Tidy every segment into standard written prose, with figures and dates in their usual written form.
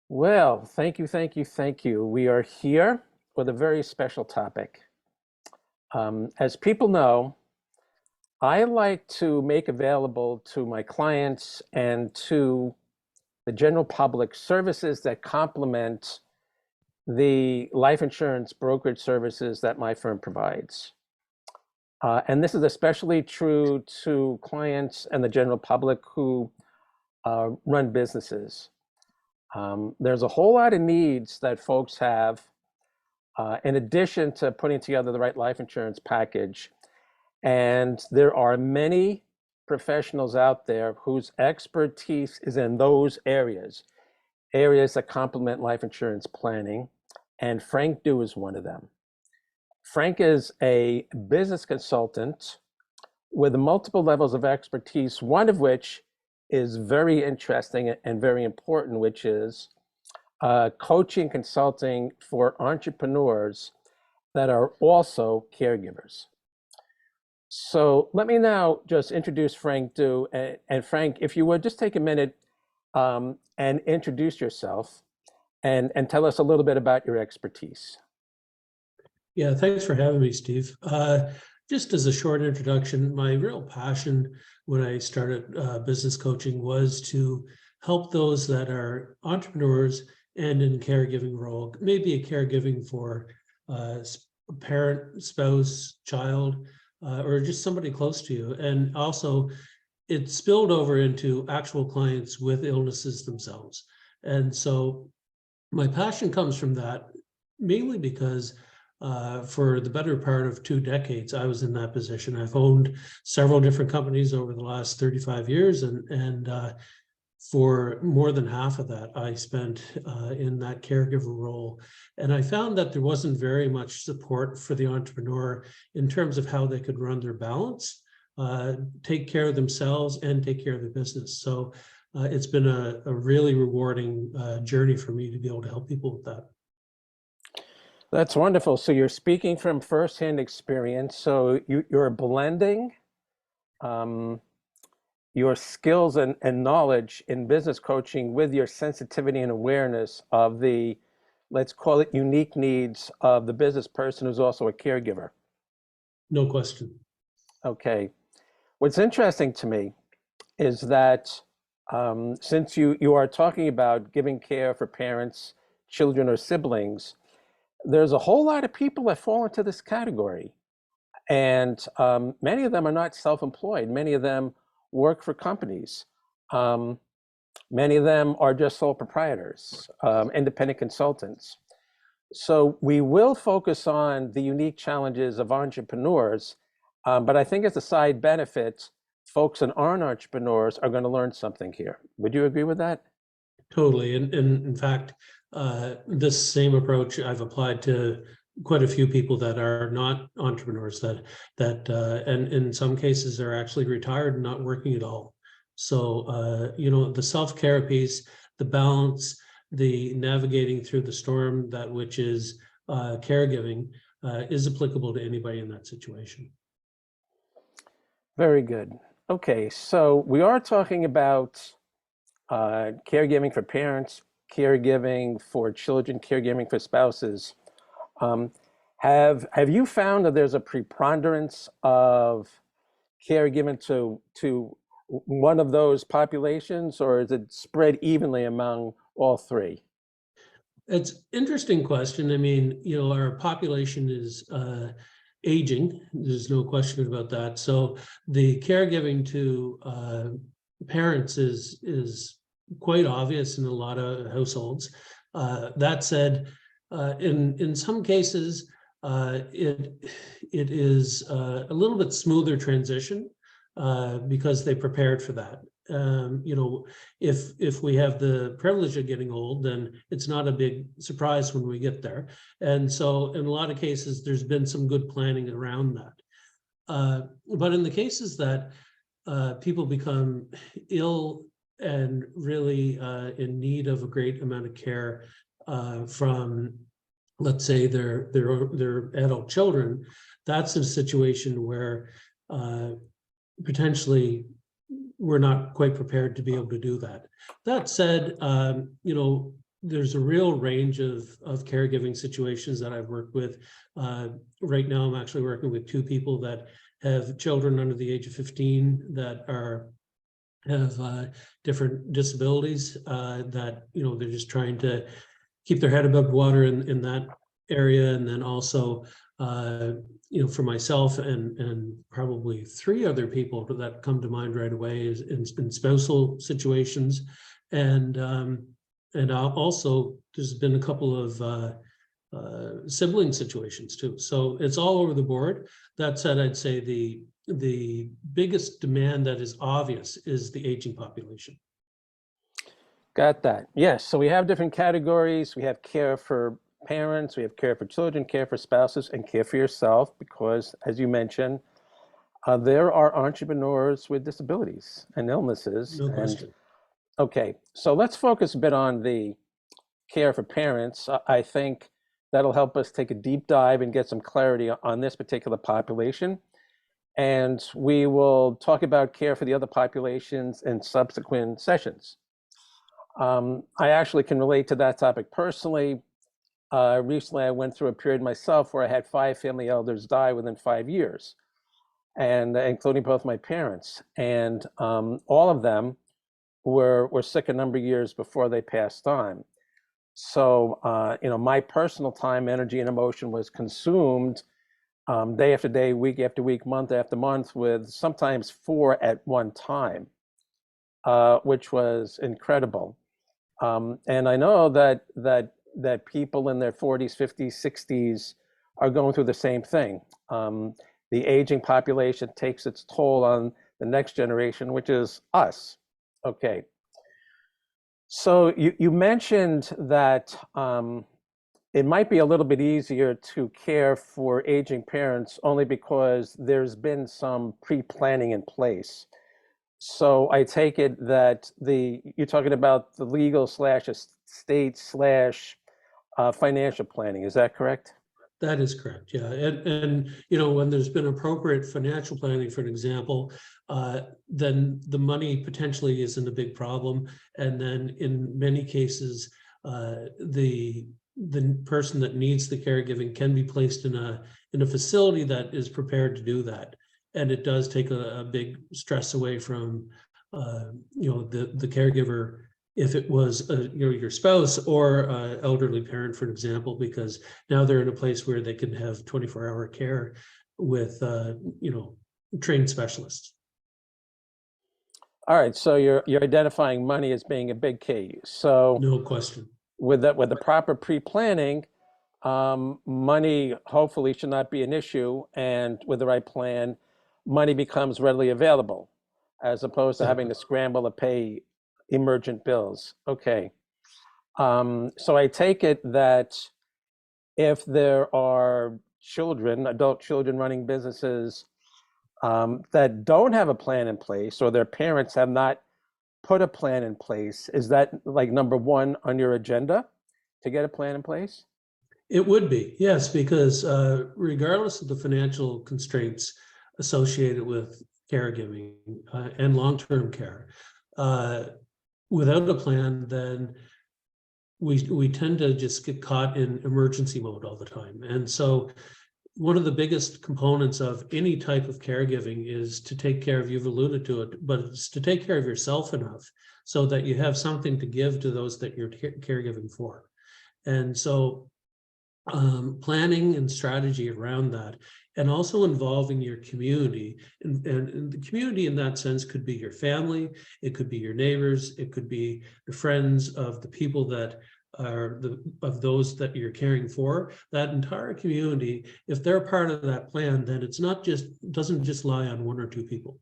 Well, thank you, thank you, thank you. We are here with a very special topic. As people know, I like to make available to my clients and to the general public services that complement the life insurance brokerage services that my firm provides. And this is especially true to clients and the general public who run businesses. There's a whole lot of needs that folks have in addition to putting together the right life insurance package. And there are many professionals out there whose expertise is in those areas that complement life insurance planning. And Frank Dew is one of them. Frank is a business consultant with multiple levels of expertise, one of which is very interesting and very important, which is coaching consulting for entrepreneurs that are also caregivers. So let me now just introduce Frank Dew. And Frank, if you would just take a minute and introduce yourself and tell us a little bit about your expertise. Yeah, thanks for having me, Steve. Just as a short introduction, my real passion when I started business coaching was to help those that are entrepreneurs and in caregiving role, maybe a caregiving for a parent, spouse, child, or just somebody close to you. And also it spilled over into actual clients with illnesses themselves. And so my passion comes from that, mainly because for the better part of 2 decades, I was in that position. I've owned several different companies over the last 35 years, and for more than half of that, I spent in that caregiver role. And I found that there wasn't very much support for the entrepreneur in terms of how they could run their balance, take care of themselves, and take care of their business. So it's been a really rewarding journey for me to be able to help people with that. That's wonderful. So you're speaking from firsthand experience. So you're blending your skills and knowledge in business coaching with your sensitivity and awareness of the, let's call it, unique needs of the business person who's also a caregiver. No question. Okay. What's interesting to me is that since you are talking about giving care for parents, children, or siblings, there's a whole lot of people that fall into this category. And many of them are not self-employed. Many of them work for companies. Many of them are just sole proprietors, independent consultants. So we will focus on the unique challenges of entrepreneurs, but I think as a side benefit, folks that aren't entrepreneurs are going to learn something here. Would you agree with that? Totally. And in fact, this same approach I've applied to quite a few people that are not entrepreneurs and in some cases are actually retired and not working at all. So, the self-care piece, the balance, the navigating through the storm, that which is caregiving, is applicable to anybody in that situation. Very good. Okay, so we are talking about caregiving for parents, caregiving for children, caregiving for spouses. Have you found that there's a preponderance of caregiving to one of those populations, or is it spread evenly among all three? It's an interesting question. I mean, our population is aging. There's no question about that. So the caregiving to parents is quite obvious in a lot of households. That said, in some cases, it is a little bit smoother transition because they prepared for that. If we have the privilege of getting old, then it's not a big surprise when we get there. And so in a lot of cases, there's been some good planning around that. But in the cases that people become ill and really in need of a great amount of care from, let's say, their adult children, that's a situation where potentially we're not quite prepared to be able to do that. That said, there's a real range of caregiving situations that I've worked with. Right now, I'm actually working with two people that have children under the age of 15 that have different disabilities that, they're just trying to keep their head above water in that area. And then also, for myself and probably three other people that come to mind right away is in spousal situations. And also there's been a couple of sibling situations too. So it's all over the board. That said, I'd say the biggest demand that is obvious is the aging population. Got that. Yes. So we have different categories. We have care for parents, we have care for children, care for spouses, and care for yourself, because, as you mentioned, there are entrepreneurs with disabilities and illnesses. No And question. okay, so let's focus a bit on the care for parents. I think that'll help us take a deep dive and get some clarity on this particular population. And we will talk about care for the other populations in subsequent sessions. I actually can relate to that topic personally. Recently, I went through a period myself where I had 5 family elders die within 5 years, and including both my parents. And all of them were sick a number of years before they passed on. So, my personal time, energy, and emotion was consumed day after day, week after week, month after month, with sometimes 4 at one time, which was incredible. And I know that people in their 40s, 50s, 60s are going through the same thing. The aging population takes its toll on the next generation, which is us. Okay. So you mentioned that it might be a little bit easier to care for aging parents only because there's been some pre-planning in place. So I take it that you're talking about the legal slash estate slash financial planning. Is that correct? That is correct. Yeah. And when there's been appropriate financial planning, for an example, then the money potentially isn't a big problem. And then in many cases, the person that needs the caregiving can be placed in a facility that is prepared to do that. And it does take a big stress away from the caregiver, if it was your spouse or elderly parent, for example, because now they're in a place where they can have 24-hour care with trained specialists. All right, so you're identifying money as being a big key. So No question. with the proper pre-planning, money hopefully should not be an issue, and with the right plan, money becomes readily available, as opposed to having Exactly. to scramble to pay emergent bills. Okay. So I take it that if there are children, adult children running businesses that don't have a plan in place, or their parents have not put a plan in place, is that like number one on your agenda to get a plan in place? It would be, yes, because regardless of the financial constraints associated with caregiving and long-term care, without a plan, then we tend to just get caught in emergency mode all the time. And so one of the biggest components of any type of caregiving is to take care of, you've alluded to it, but it's to take care of yourself enough so that you have something to give to those that you're caregiving for. And so planning and strategy around that, and also involving your community. And the community in that sense could be your family, it could be your neighbors, it could be the friends of the people that are of those that you're caring for. That entire community, if they're part of that plan, then it's not just, doesn't just lie on one or two people.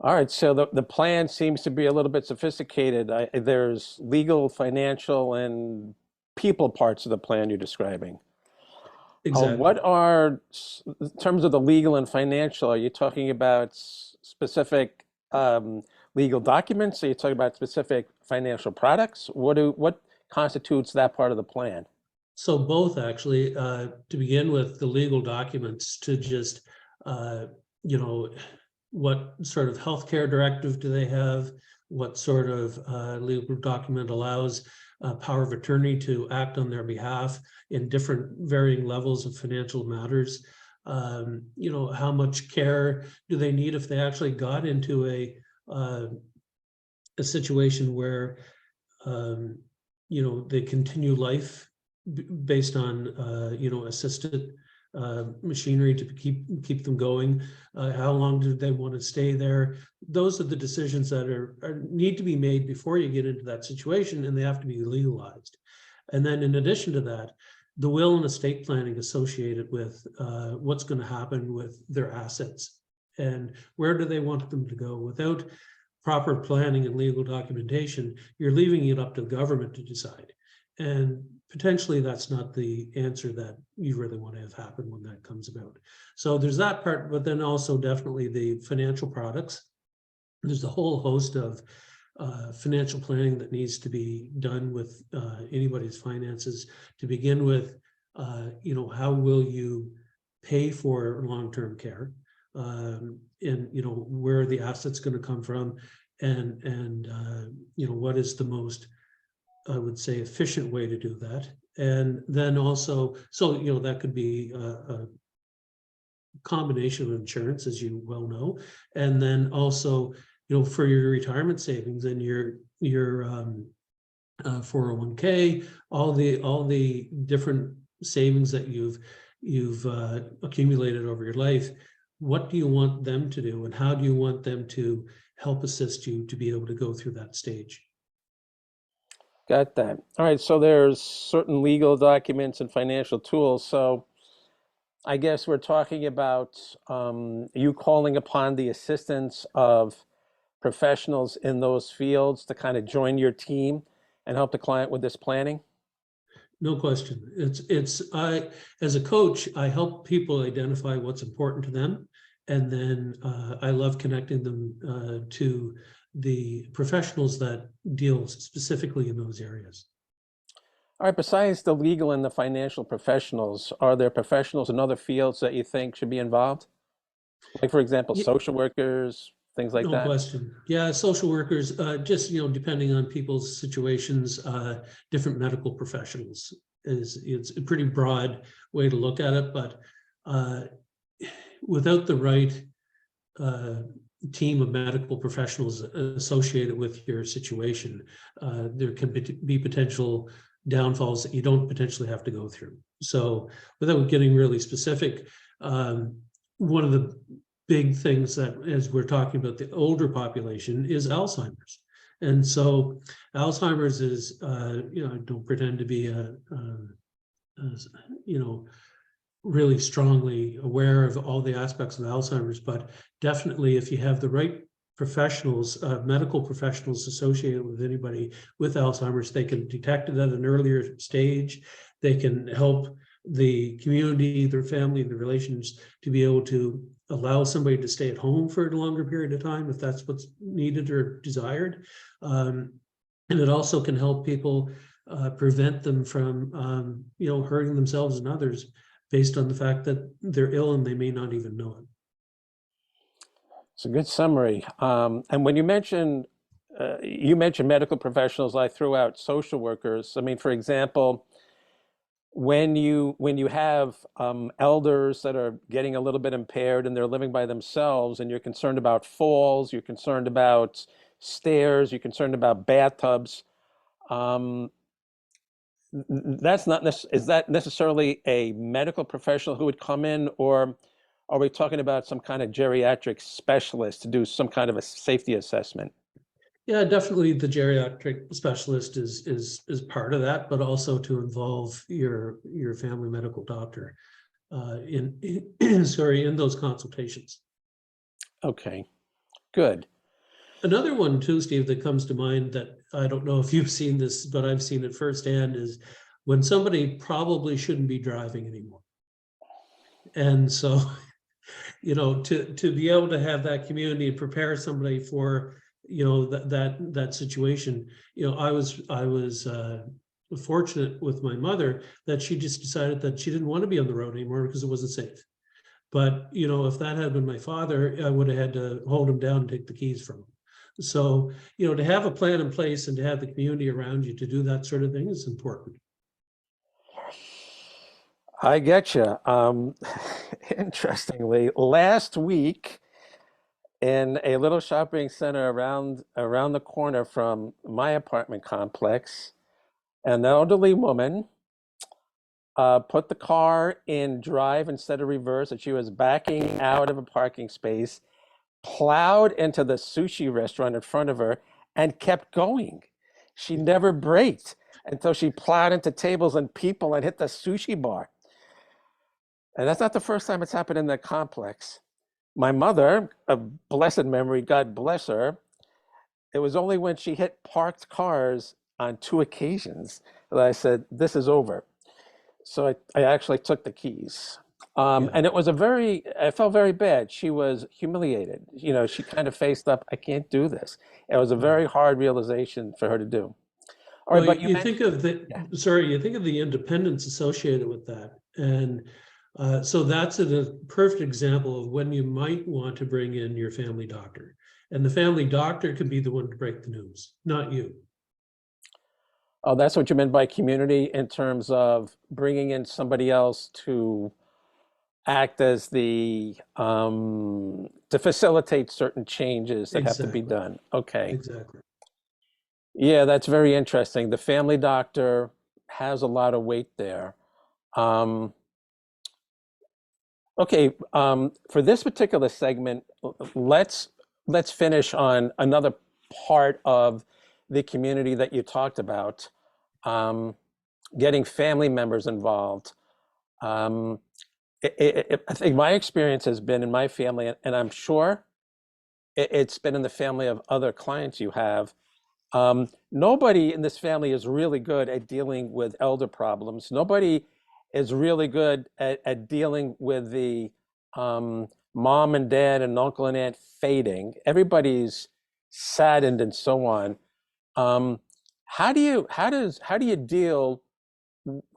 All right, so the plan seems to be a little bit sophisticated. There's legal, financial, and people parts of the plan you're describing. Exactly. What are, in terms of the legal and financial, are you talking about specific legal documents? Are you talking about specific financial products? What constitutes that part of the plan? So both actually, to begin with, the legal documents, to just, you know, what sort of healthcare directive do they have? what sort of legal document allows power of attorney to act on their behalf in different varying levels of financial matters. You know, how much care do they need if they actually got into a situation where you know, they continue life based on you know, assisted machinery to keep them going. How long do they want to stay there? Those are the decisions that need to be made before you get into that situation, and they have to be legalized. And then in addition to that, the will and estate planning associated with what's going to happen with their assets and where do they want them to go. Without proper planning and legal documentation, you're leaving it up to the government to decide. And potentially that's not the answer that you really want to have happen when that comes about. So there's that part, but then also definitely the financial products. There's a whole host of financial planning that needs to be done with anybody's finances. To begin with, you know, how will you pay for long-term care? And you know, where are the assets going to come from, and you know, what is the most, I would say, efficient way to do that. And then also, so you know, that could be a combination of insurance, as you well know, and then also, you know, for your retirement savings and your 401k, all the different savings that you've accumulated over your life. What do you want them to do, and how do you want them to help assist you to be able to go through that stage? Got that. All right, so there's certain legal documents and financial tools. So I guess we're talking about you calling upon the assistance of professionals in those fields to kind of join your team and help the client with this planning. No question. I, as a coach, I help people identify what's important to them. And then I love connecting them to the professionals that deal specifically in those areas. All right, besides the legal and the financial professionals, are there professionals in other fields that you think should be involved? Like, for example, Yeah, social workers, things like no that? question. Yeah, social workers, just, you know, depending on people's situations, different medical professionals it's a pretty broad way to look at it, but without the right team of medical professionals associated with your situation, there can be potential downfalls that you don't potentially have to go through. So without getting really specific, one of the big things that, as we're talking about the older population, is Alzheimer's. And so Alzheimer's is, you know, I don't pretend to be you know, really strongly aware of all the aspects of Alzheimer's, but definitely if you have the right professionals, medical professionals associated with anybody with Alzheimer's, they can detect it at an earlier stage. They can help the community, their family, the relations to be able to allow somebody to stay at home for a longer period of time if that's what's needed or desired. And it also can help people prevent them from, you know, hurting themselves and others based on the fact that they're ill and they may not even know it. It's a good summary. And when you mentioned medical professionals, I threw out social workers. I mean, for example, when you have elders that are getting a little bit impaired and they're living by themselves, and you're concerned about falls, you're concerned about stairs, you're concerned about bathtubs, that's not is that necessarily a medical professional who would come in, or are we talking about some kind of geriatric specialist to do some kind of a safety assessment? Yeah, definitely the geriatric specialist is part of that, but also to involve your family medical doctor sorry, in those consultations. Okay, good. Another one too, Steve, that comes to mind that I don't know if you've seen this, but I've seen it firsthand, is when somebody probably shouldn't be driving anymore. And so, you know, to be able to have that community and prepare somebody for, you know, that situation. You know, I was fortunate with my mother that she just decided that she didn't want to be on the road anymore because it wasn't safe. But, you know, if that had been my father, I would have had to hold him down and take the keys from him. So, you know, to have a plan in place and to have the community around you to do that sort of thing is important. I get you. Interestingly, last week in a little shopping center around the corner from my apartment complex, an elderly woman put the car in drive instead of reverse, and she was backing out of a parking space, plowed into the sushi restaurant in front of her, and kept going. She never braked until she plowed into tables and people and hit the sushi bar. And that's not the first time it's happened in the complex. My mother, a blessed memory, God bless her, it was only when she hit parked cars on two occasions that I said, this is over. So I actually took the keys. Yeah. And it was I felt very bad. She was humiliated. You know, she kind of faced up, I can't do this. It was a Yeah. very hard realization for her to do. All right, Well, but you you think mentioned, of the, yeah. sorry, you think of the independence associated with that. And so that's a perfect example of when you might want to bring in your family doctor. And the family doctor can be the one to break the news, not you. Oh, that's what you meant by community in terms of bringing in somebody else to act as to facilitate certain changes that have to be Exactly. done. Okay. Exactly. Yeah, that's very interesting. The family doctor has a lot of weight there. Um, okay, for this particular segment, let's finish on another part of the community that you talked about, um, getting family members involved. Um, I think my experience has been in my family, and I'm sure it's been in the family of other clients you have. Nobody in this family is really good at dealing with elder problems. Nobody is really good at dealing with the mom and dad and uncle and aunt fading. Everybody's saddened and so on. Um, how do you deal?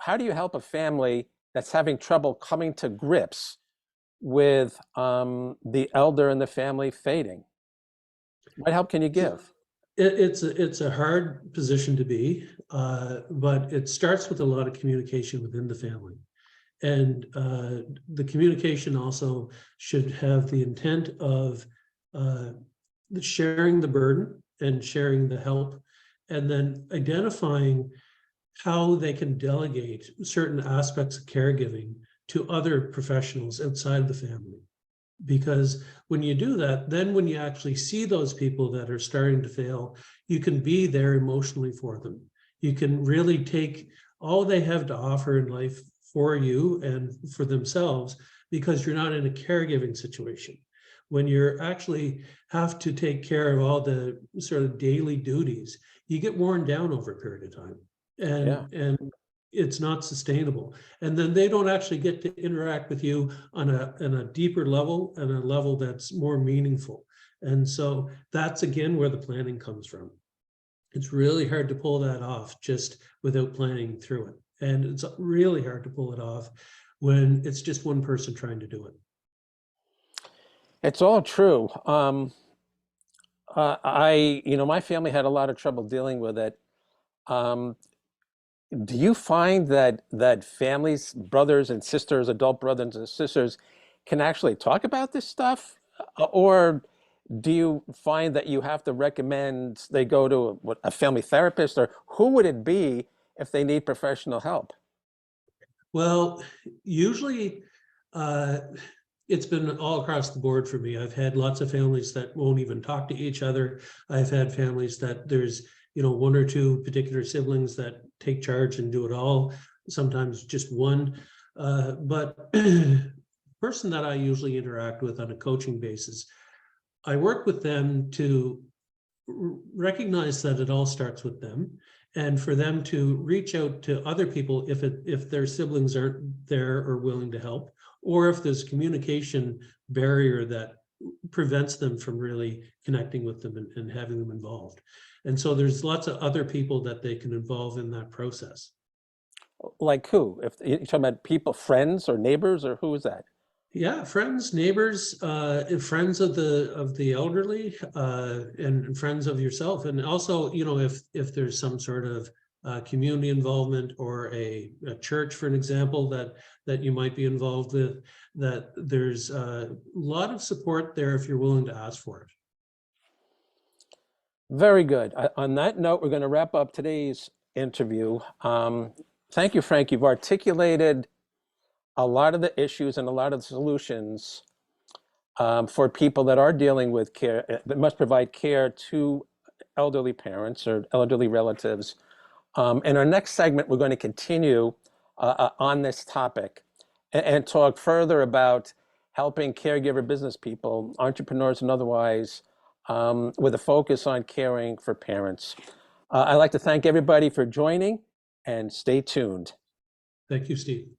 How do you help a family that's having trouble coming to grips with the elder in the family fading? What help can you give? It's a hard position to be, but it starts with a lot of communication within the family. And the communication also should have the intent of uh, sharing the burden and sharing the help, and then identifying how they can delegate certain aspects of caregiving to other professionals outside the family. Because when you do that, then when you actually see those people that are starting to fail, you can be there emotionally for them. You can really take all they have to offer in life for you and for themselves, because you're not in a caregiving situation. When you're actually have to take care of all the sort of daily duties, you get worn down over a period of time. Yeah. And it's not sustainable. And then they don't actually get to interact with you on a deeper level and a level that's more meaningful. And so that's again where the planning comes from. It's really hard to pull that off just without planning through it. And it's really hard to pull it off when it's just one person trying to do it. It's all true. My family had a lot of trouble dealing with it. Um, do you find that families, brothers and sisters, adult brothers and sisters, can actually talk about this stuff, or do you find that you have to recommend they go to a family therapist, or who would it be if they need professional help? Well, usually uh, it's been all across the board for me. I've had lots of families that won't even talk to each other. I've had families that there's, you know, one or two particular siblings that take charge and do it all, sometimes just one. But person that I usually interact with on a coaching basis, I work with them to recognize that it all starts with them, and for them to reach out to other people if their siblings aren't there or willing to help, or if there's communication barrier that prevents them from really connecting with them and having them involved. And so there's lots of other people that they can involve in that process. Like who? If you're talking about people, friends or neighbors, or who is that? Yeah, friends, neighbors, friends of the elderly, and friends of yourself, and also, if there's some sort of community involvement or a church, for an example, that you might be involved with, that there's a lot of support there if you're willing to ask for it. Very good. On that note, we're going to wrap up today's interview. Thank you, Frank. You've articulated a lot of the issues and a lot of the solutions for people that are dealing with care, that must provide care to elderly parents or elderly relatives. In our next segment, we're going to continue on this topic and talk further about helping caregiver business people, entrepreneurs and otherwise, with a focus on caring for parents. I'd like to thank everybody for joining and stay tuned. Thank you, Steve.